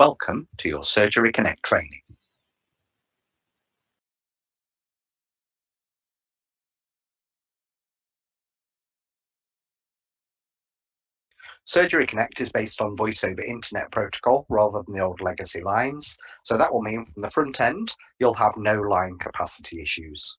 Welcome to your Surgery Connect training. Surgery Connect is based on voice over internet protocol rather than the old legacy lines, so that will mean from the front end you'll have no line capacity issues.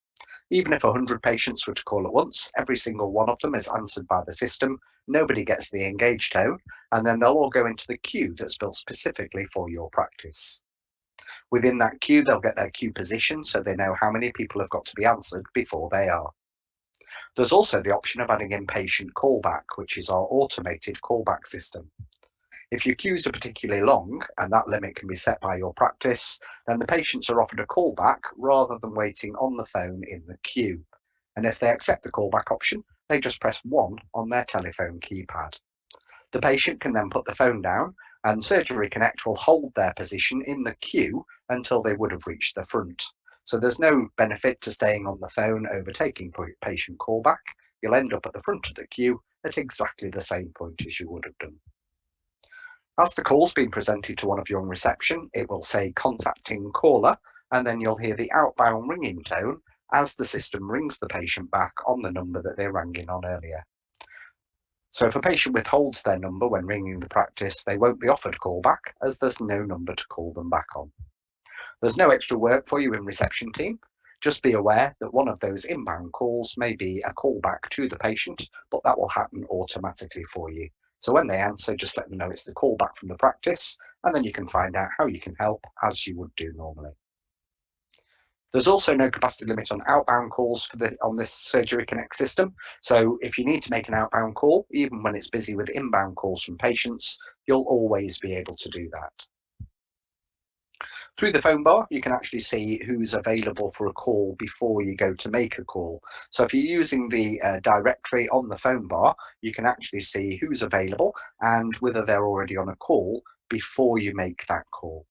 Even if 100 patients were to call at once, every single one of them is answered by the system, nobody gets the engaged tone, and then they'll all go into the queue that's built specifically for your practice. Within that queue, they'll get their queue position so they know how many people have got to be answered before they are. There's also the option of adding in patient callback, which is our automated callback system. If your queues are particularly long, and that limit can be set by your practice, then the patients are offered a callback rather than waiting on the phone in the queue. And if they accept the callback option, they just press 1 on their telephone keypad. The patient can then put the phone down, and Surgery Connect will hold their position in the queue until they would have reached the front. So there's no benefit to staying on the phone overtaking patient callback. You'll end up at the front of the queue at exactly the same point as you would have done. As the call's been presented to one of you on reception, it will say contacting caller, and then you'll hear the outbound ringing tone as the system rings the patient back on the number that they rang in on earlier. So if a patient withholds their number when ringing the practice, they won't be offered callback as there's no number to call them back on. There's no extra work for you in reception team. Just be aware that one of those inbound calls may be a callback to the patient, but that will happen automatically for you. So when they answer, just let them know it's the callback from the practice, and then you can find out how you can help as you would do normally. There's also no capacity limit on outbound calls on this Surgery Connect system. So if you need to make an outbound call, even when it's busy with inbound calls from patients, you'll always be able to do that. Through the phone bar, you can actually see who's available for a call before you go to make a call. So if you're using the directory on the phone bar, you can actually see who's available and whether they're already on a call before you make that call.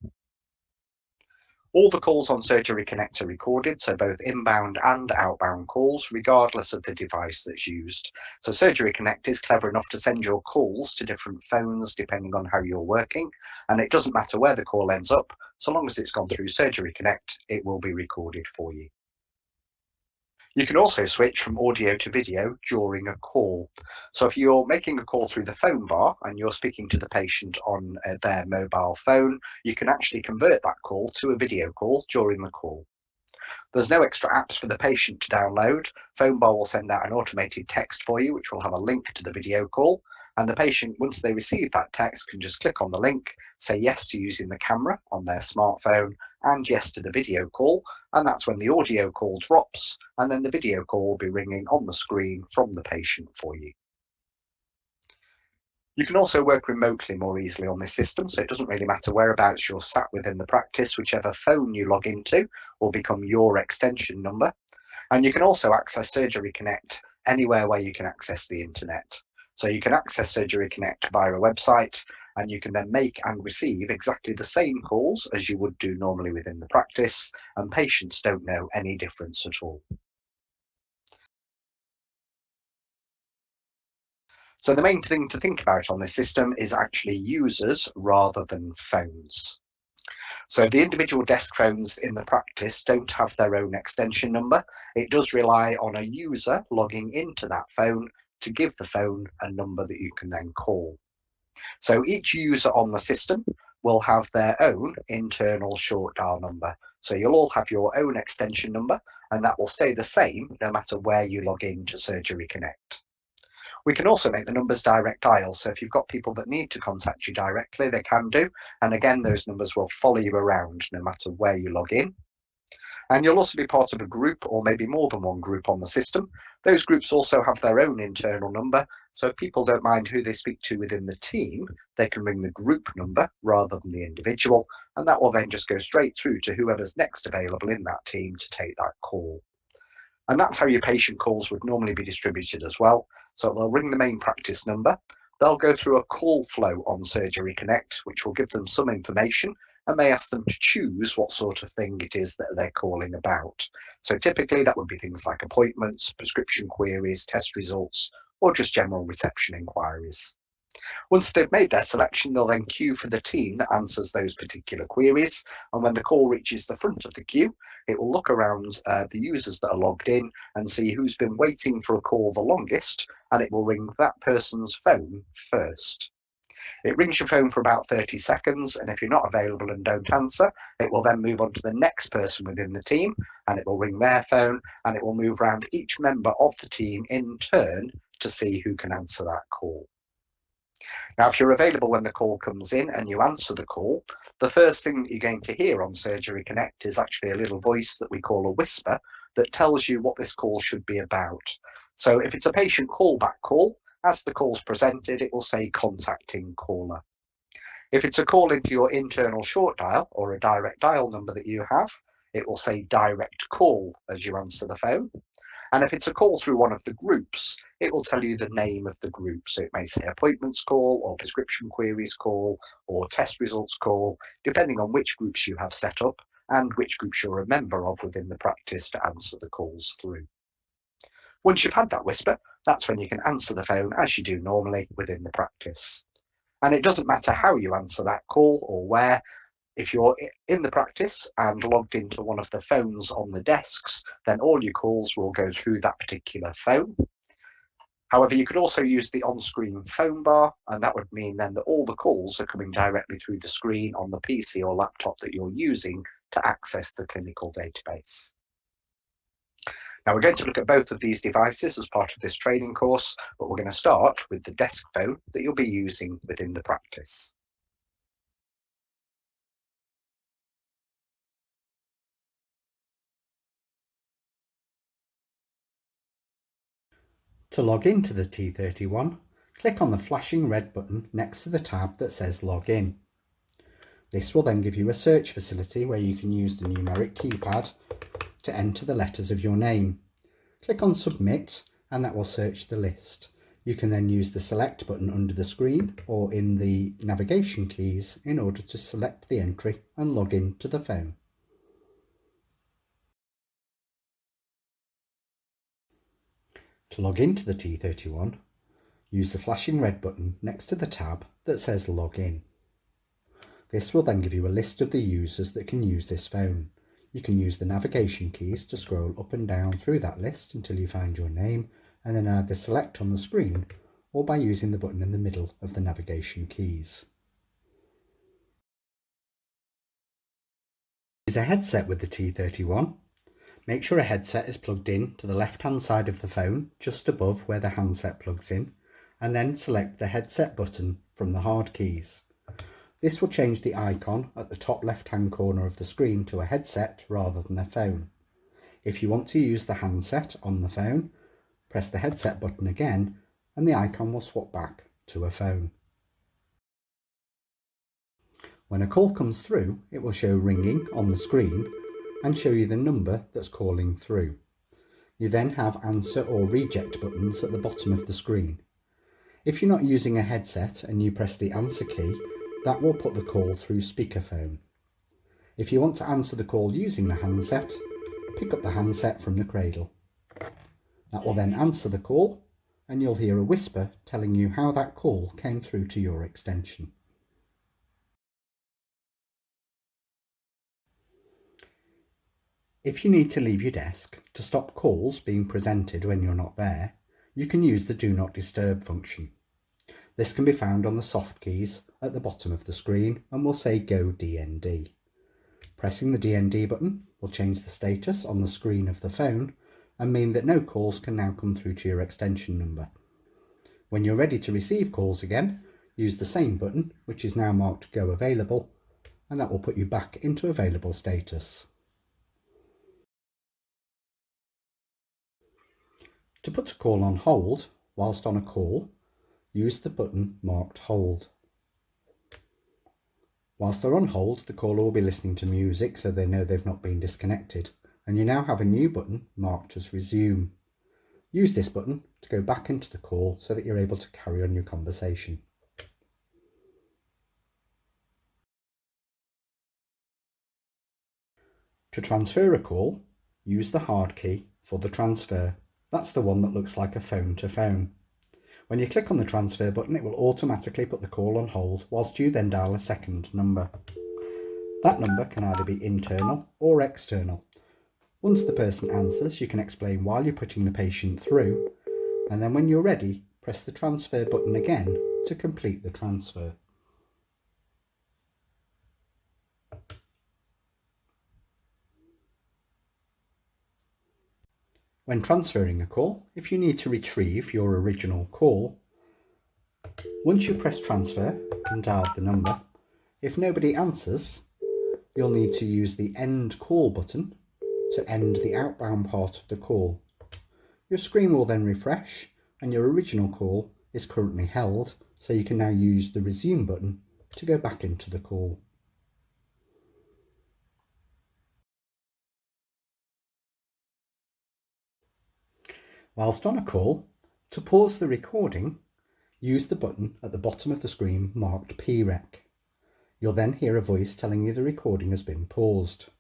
All the calls on Surgery Connect are recorded, so both inbound and outbound calls, regardless of the device that's used. So Surgery Connect is clever enough to send your calls to different phones depending on how you're working, and it doesn't matter where the call ends up, so long as it's gone through Surgery Connect, it will be recorded for you. You can also switch from audio to video during a call. So if you're making a call through the phone bar and you're speaking to the patient on their mobile phone, you can actually convert that call to a video call during the call. There's no extra apps for the patient to download. Phonebar will send out an automated text for you, which will have a link to the video call. And the patient, once they receive that text, can just click on the link, say yes to using the camera on their smartphone, and yes to the video call. And that's when the audio call drops, and then the video call will be ringing on the screen from the patient for you. You can also work remotely more easily on this system, so it doesn't really matter whereabouts you're sat within the practice, whichever phone you log into will become your extension number. And you can also access Surgery Connect anywhere where you can access the internet. So you can access Surgery Connect via a website, and you can then make and receive exactly the same calls as you would do normally within the practice, and patients don't know any difference at all. So the main thing to think about on this system is actually users rather than phones. So the individual desk phones in the practice don't have their own extension number. It does rely on a user logging into that phone to give the phone a number that you can then call. So each user on the system will have their own internal short dial number. So you'll all have your own extension number, and that will stay the same no matter where you log in to Surgery Connect. We can also make the numbers direct dial. So if you've got people that need to contact you directly, they can do. And again, those numbers will follow you around no matter where you log in. And you'll also be part of a group or maybe more than one group on the system. Those groups also have their own internal number. So if people don't mind who they speak to within the team, they can ring the group number rather than the individual. And that will then just go straight through to whoever's next available in that team to take that call. And that's how your patient calls would normally be distributed as well. So they'll ring the main practice number. They'll go through a call flow on Surgery Connect, which will give them some information and may ask them to choose what sort of thing it is that they're calling about. So typically that would be things like appointments, prescription queries, test results, or just general reception inquiries. Once they've made their selection, they'll then queue for the team that answers those particular queries. And when the call reaches the front of the queue, it will look around the users that are logged in and see who's been waiting for a call the longest, and it will ring that person's phone first. It rings your phone for about 30 seconds, and if you're not available and don't answer, it will then move on to the next person within the team, and it will ring their phone, and it will move around each member of the team in turn to see who can answer that call. Now, if you're available when the call comes in and you answer the call, the first thing that you're going to hear on Surgery Connect is actually a little voice that we call a whisper that tells you what this call should be about. So if it's a patient callback call, as the call's presented, it will say contacting caller. If it's a call into your internal short dial or a direct dial number that you have, it will say direct call as you answer the phone. And if it's a call through one of the groups, it will tell you the name of the group. So it may say appointments call or prescription queries call or test results call, depending on which groups you have set up and which groups you're a member of within the practice to answer the calls through. Once you've had that whisper, that's when you can answer the phone as you do normally within the practice. And it doesn't matter how you answer that call or where. If you're in the practice and logged into one of the phones on the desks, then all your calls will go through that particular phone. However, you could also use the on-screen phone bar, and that would mean then that all the calls are coming directly through the screen on the PC or laptop that you're using to access the clinical database. Now, we're going to look at both of these devices as part of this training course, but we're going to start with the desk phone that you'll be using within the practice. To log into the T31, click on the flashing red button next to the tab that says Log In. This will then give you a search facility where you can use the numeric keypad to enter the letters of your name. Click on Submit and that will search the list. You can then use the Select button under the screen or in the navigation keys in order to select the entry and log in to the phone. To log into the T31, use the flashing red button next to the tab that says Log In. This will then give you a list of the users that can use this phone. You can use the navigation keys to scroll up and down through that list until you find your name and then either select on the screen or by using the button in the middle of the navigation keys. Use a headset with the T31. Make sure a headset is plugged in to the left-hand side of the phone, just above where the handset plugs in, and then select the headset button from the hard keys. This will change the icon at the top left-hand corner of the screen to a headset rather than a phone. If you want to use the handset on the phone, press the headset button again and the icon will swap back to a phone. When a call comes through, it will show ringing on the screen and show you the number that's calling through. You then have answer or reject buttons at the bottom of the screen. If you're not using a headset and you press the answer key, that will put the call through speakerphone. If you want to answer the call using the handset, pick up the handset from the cradle. That will then answer the call and you'll hear a whisper telling you how that call came through to your extension. If you need to leave your desk to stop calls being presented when you're not there, you can use the Do Not Disturb function. This can be found on the soft keys at the bottom of the screen and will say Go DND. Pressing the DND button will change the status on the screen of the phone and mean that no calls can now come through to your extension number. When you're ready to receive calls again, use the same button, which is now marked Go Available, and that will put you back into available status. To put a call on hold whilst on a call, use the button marked Hold. Whilst they're on hold, the caller will be listening to music so they know they've not been disconnected, and you now have a new button marked as Resume. Use this button to go back into the call so that you're able to carry on your conversation. To transfer a call, use the hard key for the transfer. That's the one that looks like a phone to phone. When you click on the transfer button, it will automatically put the call on hold whilst you then dial a second number. That number can either be internal or external. Once the person answers, you can explain why you're putting the patient through, and then when you're ready, press the transfer button again to complete the transfer. When transferring a call, if you need to retrieve your original call, once you press transfer and dial the number, if nobody answers, you'll need to use the end call button to end the outbound part of the call. Your screen will then refresh and your original call is currently held, so you can now use the resume button to go back into the call. Whilst on a call, to pause the recording, use the button at the bottom of the screen marked PREC. You'll then hear a voice telling you the recording has been paused.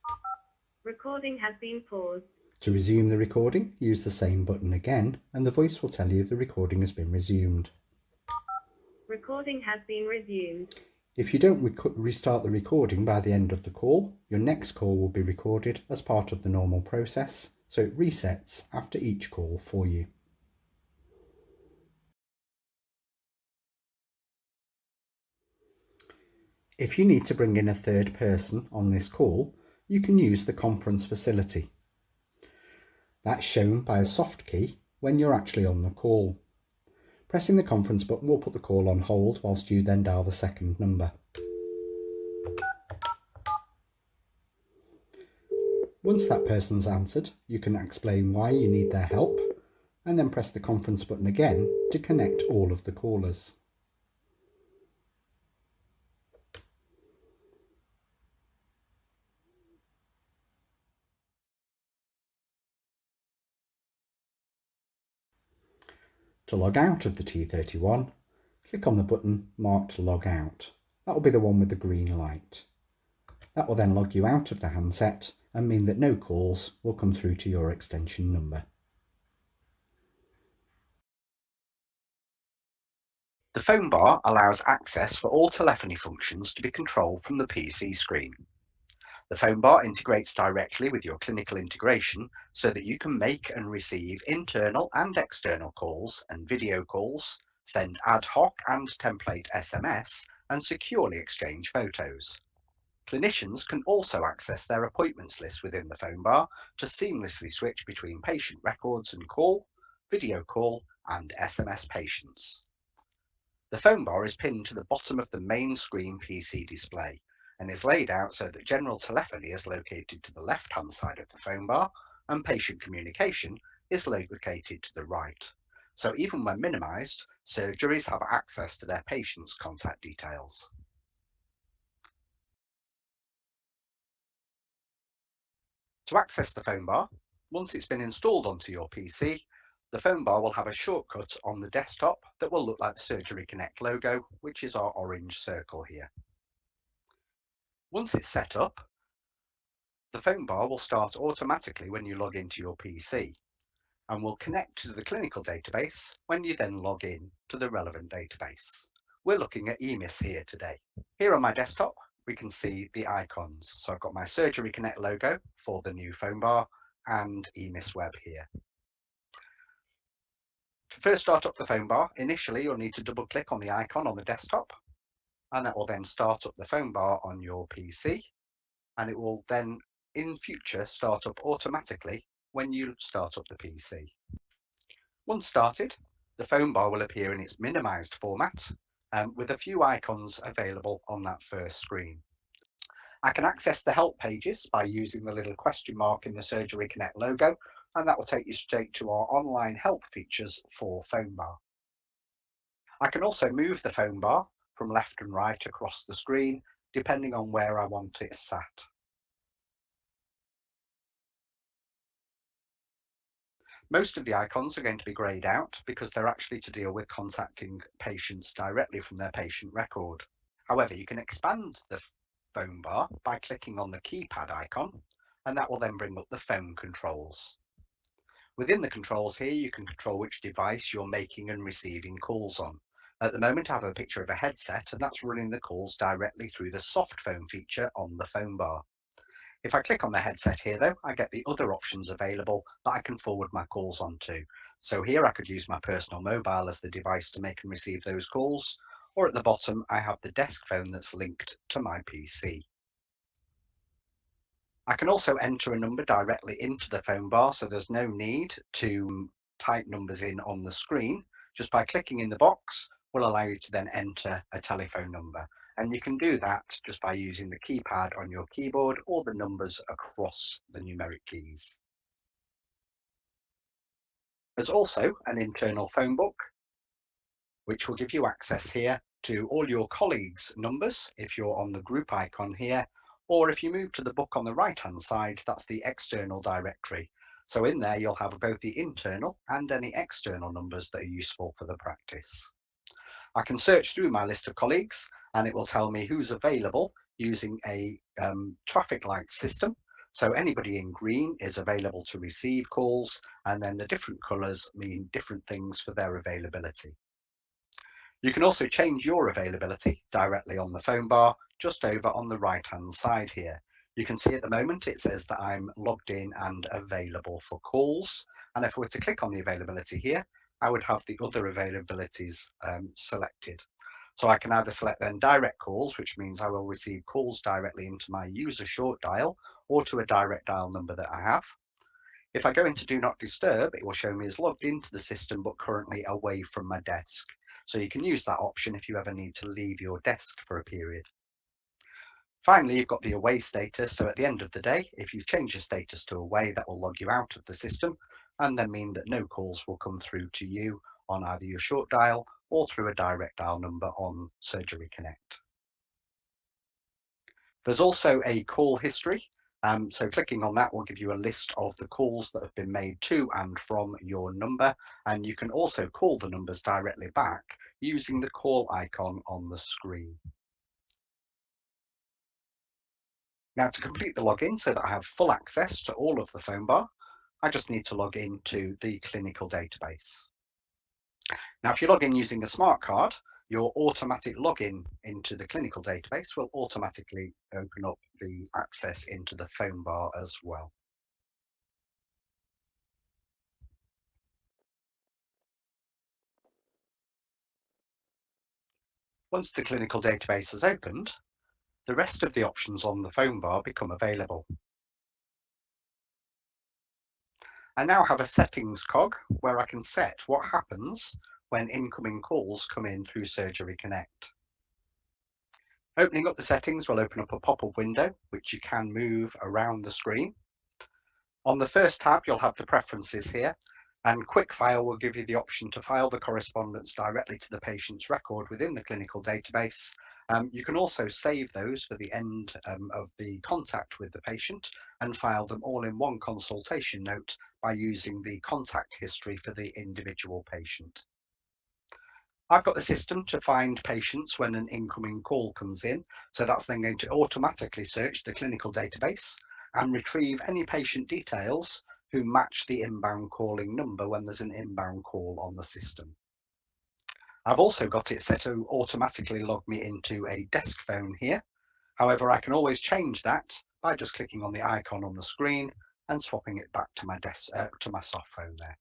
Recording has been paused. To resume the recording, use the same button again and the voice will tell you the recording has been resumed. Recording has been resumed. If you don't restart the recording by the end of the call, your next call will be recorded as part of the normal process, so it resets after each call for you. If you need to bring in a third person on this call, you can use the conference facility. That's shown by a soft key when you're actually on the call. Pressing the conference button will put the call on hold whilst you then dial the second number. Once that person's answered, you can explain why you need their help and then press the conference button again to connect all of the callers. To log out of the T31, click on the button marked Log Out. That will be the one with the green light. That will then log you out of the handset and mean that no calls will come through to your extension number. The phone bar allows access for all telephony functions to be controlled from the PC screen. The phone bar integrates directly with your clinical integration so that you can make and receive internal and external calls and video calls, send ad hoc and template SMS, and securely exchange photos. Clinicians can also access their appointments list within the phone bar to seamlessly switch between patient records and call, video call, and SMS patients. The phone bar is pinned to the bottom of the main screen PC display and is laid out so that general telephony is located to the left-hand side of the phone bar and patient communication is located to the right. So even when minimized, surgeries have access to their patients' contact details. To access the phone bar, once it's been installed onto your PC, the phone bar will have a shortcut on the desktop that will look like the Surgery Connect logo, which is our orange circle here. Once it's set up, the phone bar will start automatically when you log into your PC and will connect to the clinical database when you then log in to the relevant database. We're looking at EMIS here today. Here on my desktop, we can see the icons. So I've got my Surgery Connect logo for the new phone bar and EMIS Web here. To first start up the phone bar, initially you'll need to double click on the icon on the desktop, and that will then start up the phone bar on your PC, and it will then in future start up automatically when you start up the PC. Once started, the phone bar will appear in its minimized format with a few icons available on that first screen. I can access the help pages by using the little question mark in the Surgery Connect logo, and that will take you straight to our online help features for phone bar. I can also move the phone bar from left and right across the screen, depending on where I want it sat. Most of the icons are going to be greyed out because they're actually to deal with contacting patients directly from their patient record. However, you can expand the phone bar by clicking on the keypad icon, and that will then bring up the phone controls. Within the controls here, you can control which device you're making and receiving calls on. At the moment, I have a picture of a headset, and that's running the calls directly through the soft phone feature on the phone bar. If I click on the headset here, though, I get the other options available that I can forward my calls onto. So here I could use my personal mobile as the device to make and receive those calls, or at the bottom, I have the desk phone that's linked to my PC. I can also enter a number directly into the phone bar, so there's no need to type numbers in on the screen. Just by clicking in the box will allow you to then enter a telephone number. And you can do that just by using the keypad on your keyboard or the numbers across the numeric keys. There's also an internal phone book, which will give you access here to all your colleagues' numbers if you're on the group icon here, or if you move to the book on the right hand side, that's the external directory. So in there you'll have both the internal and any external numbers that are useful for the practice. I can search through my list of colleagues and it will tell me who's available using a traffic light system. So anybody in green is available to receive calls, and then the different colours mean different things for their availability. You can also change your availability directly on the phone bar, just over on the right hand side here. You can see at the moment it says that I'm logged in and available for calls. And if I were to click on the availability here, I would have the other availabilities selected. So I can either select then direct calls, which means I will receive calls directly into my user short dial or to a direct dial number that I have. If I go into Do Not Disturb, it will show me as logged into the system but currently away from my desk. So you can use that option if you ever need to leave your desk for a period. Finally, you've got the away status. So at the end of the day, if you change your status to away, that will log you out of the system and then mean that no calls will come through to you on either your short dial or through a direct dial number on Surgery Connect. There's also a call history. So clicking on that will give you a list of the calls that have been made to and from your number. And you can also call the numbers directly back using the call icon on the screen. Now to complete the login so that I have full access to all of the phone bar, I just need to log into the clinical database. Now, if you log in using a smart card, your automatic login into the clinical database will automatically open up the access into the phone bar as well. Once the clinical database is opened, the rest of the options on the phone bar become available. I now have a settings cog where I can set what happens when incoming calls come in through Surgery Connect. Opening up the settings will open up a pop-up window, which you can move around the screen. On the first tab, you'll have the preferences here, and Quick File will give you the option to file the correspondence directly to the patient's record within the clinical database. You can also save those for the end of the contact with the patient and file them all in one consultation note by using the contact history for the individual patient. I've got the system to find patients when an incoming call comes in, so that's then going to automatically search the clinical database and retrieve any patient details who match the inbound calling number when there's an inbound call on the system. I've also got it set to automatically log me into a desk phone here. However, I can always change that by just clicking on the icon on the screen and swapping it back to my to my soft phone there.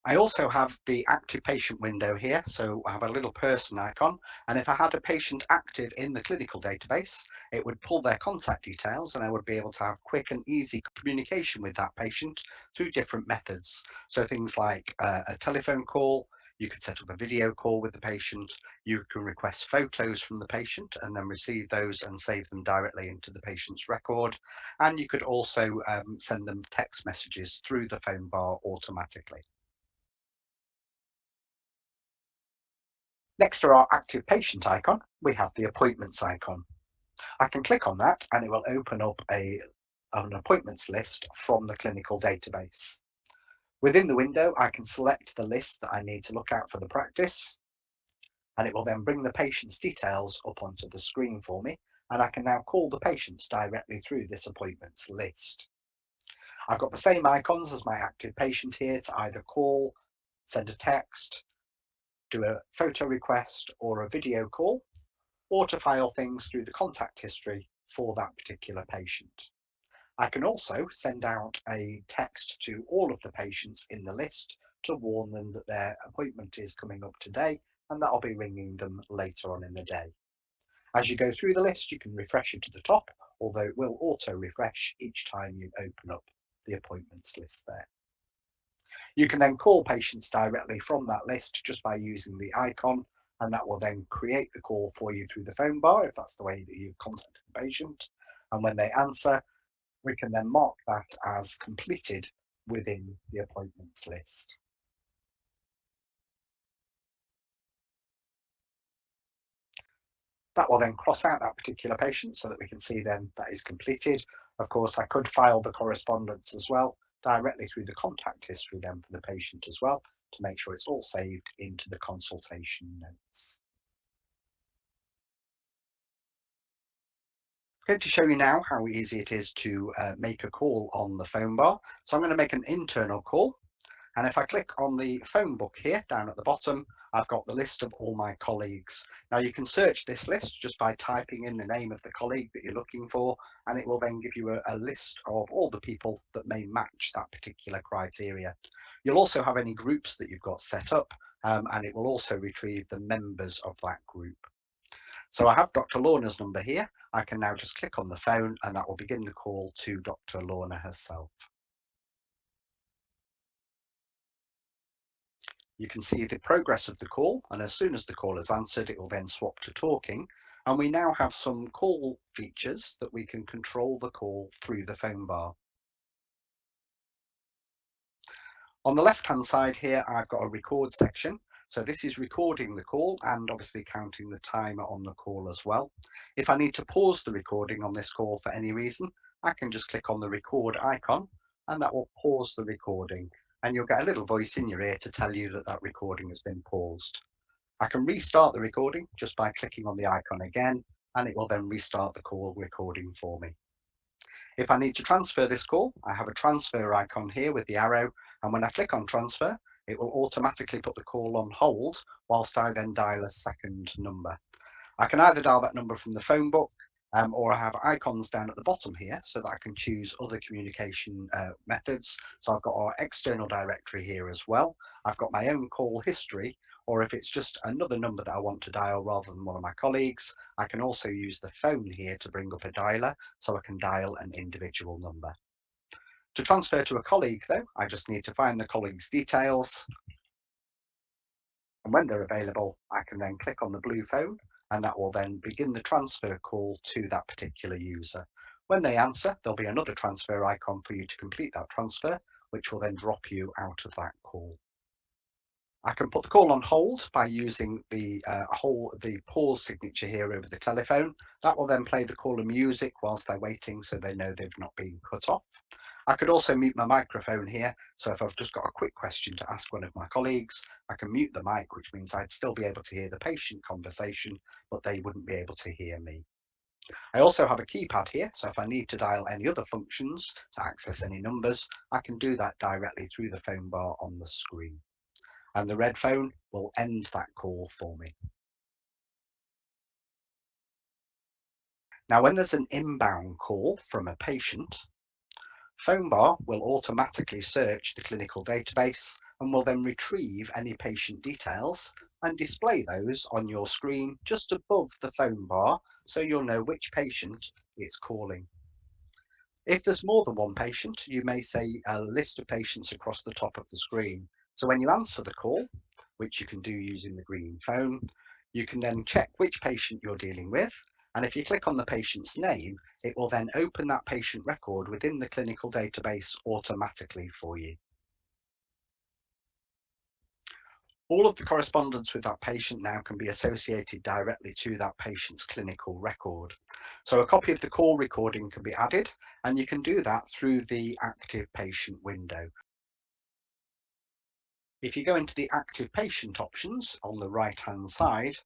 I also have the active patient window here, so I have a little person icon, and if I had a patient active in the clinical database, it would pull their contact details and I would be able to have quick and easy communication with that patient through different methods. So things like a telephone call, you could set up a video call with the patient, you can request photos from the patient and then receive those and save them directly into the patient's record, and you could also send them text messages through the phone bar automatically. Next to our active patient icon, we have the appointments icon. I can click on that and it will open up an appointments list from the clinical database. Within the window, I can select the list that I need to look at for the practice, and it will then bring the patient's details up onto the screen for me, and I can now call the patients directly through this appointments list. I've got the same icons as my active patient here to either call, send a text, do a photo request or a video call, or to file things through the contact history for that particular patient. I can also send out a text to all of the patients in the list to warn them that their appointment is coming up today, and that I'll be ringing them later on in the day. As you go through the list, you can refresh it to the top, although it will auto refresh each time you open up the appointments list there. You can then call patients directly from that list just by using the icon, and that will then create the call for you through the phone bar if that's the way that you contact the patient. And when they answer, we can then mark that as completed within the appointments list. That will then cross out that particular patient so that we can see then that is completed. Of course, I could file the correspondence as well directly through the contact history then for the patient as well to make sure it's all saved into the consultation notes. I'm going to show you now how easy it is to make a call on the phone bar. So I'm going to make an internal call. And if I click on the phone book here down at the bottom, I've got the list of all my colleagues. Now you can search this list just by typing in the name of the colleague that you're looking for, and it will then give you a list of all the people that may match that particular criteria. You'll also have any groups that you've got set up, and it will also retrieve the members of that group. So I have Dr. Lorna's number here. I can now just click on the phone and that will begin the call to Dr. Lorna herself. You can see the progress of the call, and as soon as the call is answered, it will then swap to talking. And we now have some call features that we can control the call through the phone bar. On the left-hand side here, I've got a record section. So this is recording the call and obviously counting the timer on the call as well. If I need to pause the recording on this call for any reason, I can just click on the record icon and that will pause the recording. And you'll get a little voice in your ear to tell you that that recording has been paused. I can restart the recording just by clicking on the icon again, and it will then restart the call recording for me. If I need to transfer this call, I have a transfer icon here with the arrow, and when I click on transfer, it will automatically put the call on hold whilst I then dial a second number. I can either dial that number from the phone book, or I have icons down at the bottom here so that I can choose other communication methods. So I've got our external directory here as well. I've got my own call history, or if it's just another number that I want to dial rather than one of my colleagues, I can also use the phone here to bring up a dialer so I can dial an individual number. To transfer to a colleague though, I just need to find the colleague's details. And when they're available, I can then click on the blue phone and that will then begin the transfer call to that particular user. When they answer, there'll be another transfer icon for you to complete that transfer, which will then drop you out of that call. I can put the call on hold by using the pause signature here over the telephone. That will then play the caller music whilst they're waiting so they know they've not been cut off. I could also mute my microphone here, so if I've just got a quick question to ask one of my colleagues, I can mute the mic, which means I'd still be able to hear the patient conversation, but they wouldn't be able to hear me. I also have a keypad here, so if I need to dial any other functions to access any numbers, I can do that directly through the phone bar on the screen. And the red phone will end that call for me. Now, when there's an inbound call from a patient, Phonebar will automatically search the clinical database and will then retrieve any patient details and display those on your screen just above the phone bar so you'll know which patient it's calling. If there's more than one patient, you may see a list of patients across the top of the screen. So when you answer the call, which you can do using the green phone, you can then check which patient you're dealing with. And if you click on the patient's name, it will then open that patient record within the clinical database automatically for you. All of the correspondence with that patient now can be associated directly to that patient's clinical record. So a copy of the call recording can be added, and you can do that through the active patient window. If you go into the active patient options on the right-hand side,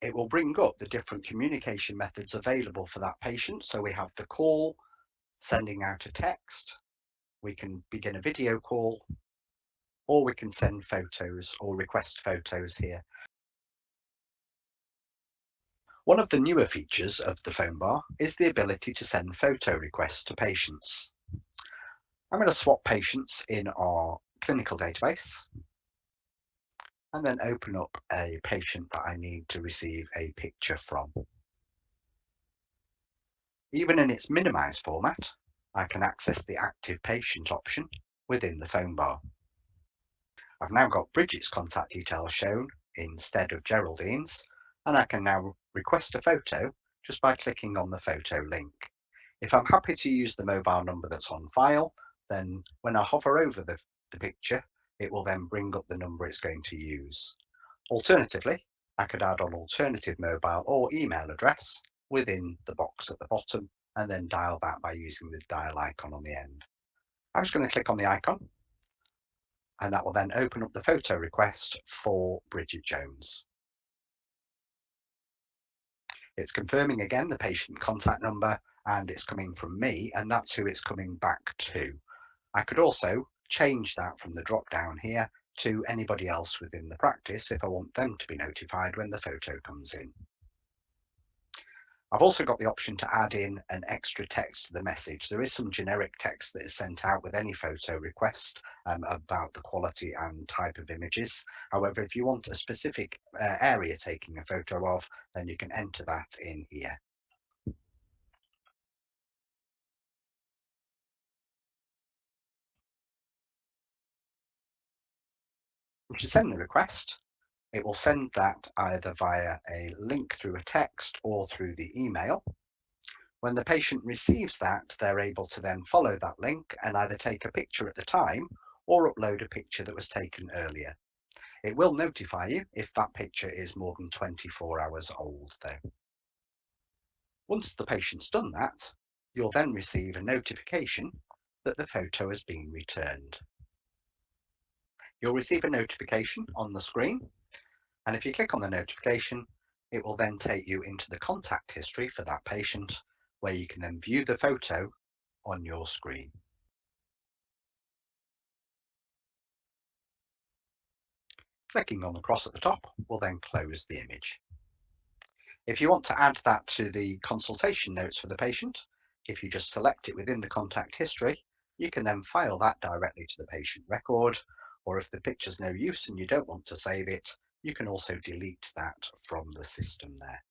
it will bring up the different communication methods available for that patient. So we have the call, sending out a text, we can begin a video call, or we can send photos or request photos here. One of the newer features of the Phonebar is the ability to send photo requests to patients. I'm going to swap patients in our clinical database and then open up a patient that I need to receive a picture from. Even in its minimized format, I can access the active patient option within the Phonebar. I've now got Bridget's contact details shown instead of Geraldine's, and I can now request a photo just by clicking on the photo link. If I'm happy to use the mobile number that's on file, then when I hover over the picture, it will then bring up the number it's going to use. Alternatively, I could add an alternative mobile or email address within the box at the bottom and then dial that by using the dial icon on the end. I'm just going to click on the icon, and that will then open up the photo request for Bridget Jones. It's confirming again the patient contact number, and it's coming from me, and that's who it's coming back to. I could also change that from the drop down here to anybody else within the practice if I want them to be notified when the photo comes in. I've also got the option to add in an extra text to the message. There is some generic text that is sent out with any photo request about the quality and type of images. However, if you want a specific area taking a photo of, then you can enter that in here. To send the request, it will send that either via a link through a text or through the email. When the patient receives that, they're able to then follow that link and either take a picture at the time or upload a picture that was taken earlier. It will notify you if that picture is more than 24 hours old, though. Once the patient's done that, you'll then receive a notification that the photo has been returned. You'll receive a notification on the screen, and if you click on the notification, it will then take you into the contact history for that patient, where you can then view the photo on your screen. Clicking on the cross at the top will then close the image. If you want to add that to the consultation notes for the patient, if you just select it within the contact history, you can then file that directly to the patient record, or if the picture's no use and you don't want to save it, you can also delete that from the system there.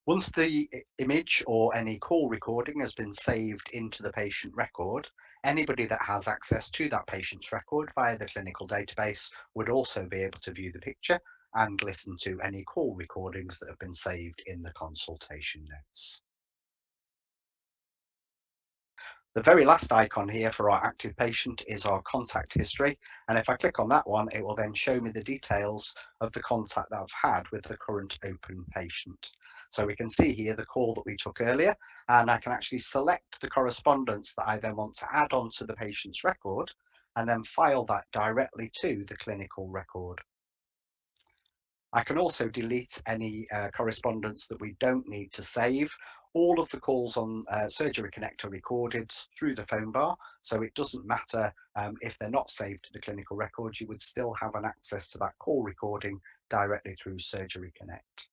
Once the image or any call recording has been saved into the patient record, anybody that has access to that patient's record via the clinical database would also be able to view the picture and listen to any call recordings that have been saved in the consultation notes. The very last icon here for our active patient is our contact history, and if I click on that one, it will then show me the details of the contact that I've had with the current open patient. So we can see here the call that we took earlier, and I can actually select the correspondence that I then want to add on to the patient's record and then file that directly to the clinical record. I can also delete any correspondence that we don't need to save. All of the calls on Surgery Connect are recorded through the Phonebar, so it doesn't matter if they're not saved to the clinical record, you would still have an access to that call recording directly through Surgery Connect.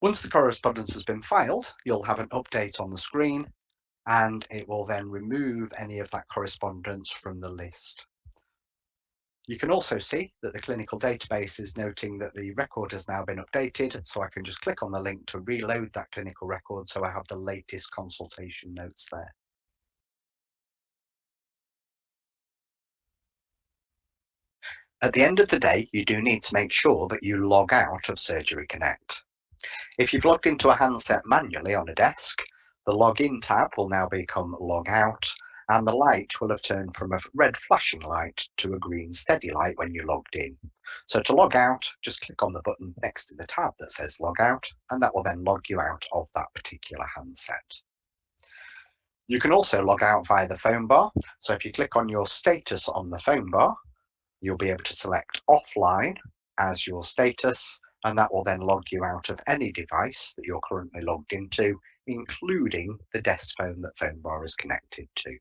Once the correspondence has been filed, you'll have an update on the screen, and it will then remove any of that correspondence from the list. You can also see that the clinical database is noting that the record has now been updated, so I can just click on the link to reload that clinical record so I have the latest consultation notes there. At the end of the day, you do need to make sure that you log out of Surgery Connect. If you've logged into a handset manually on a desk, the login tab will now become log out, and the light will have turned from a red flashing light to a green steady light when you logged in. So to log out, just click on the button next to the tab that says log out, and that will then log you out of that particular handset. You can also log out via the Phonebar. So if you click on your status on the Phonebar, you'll be able to select offline as your status, and that will then log you out of any device that you're currently logged into, including the desk phone that Phonebar is connected to.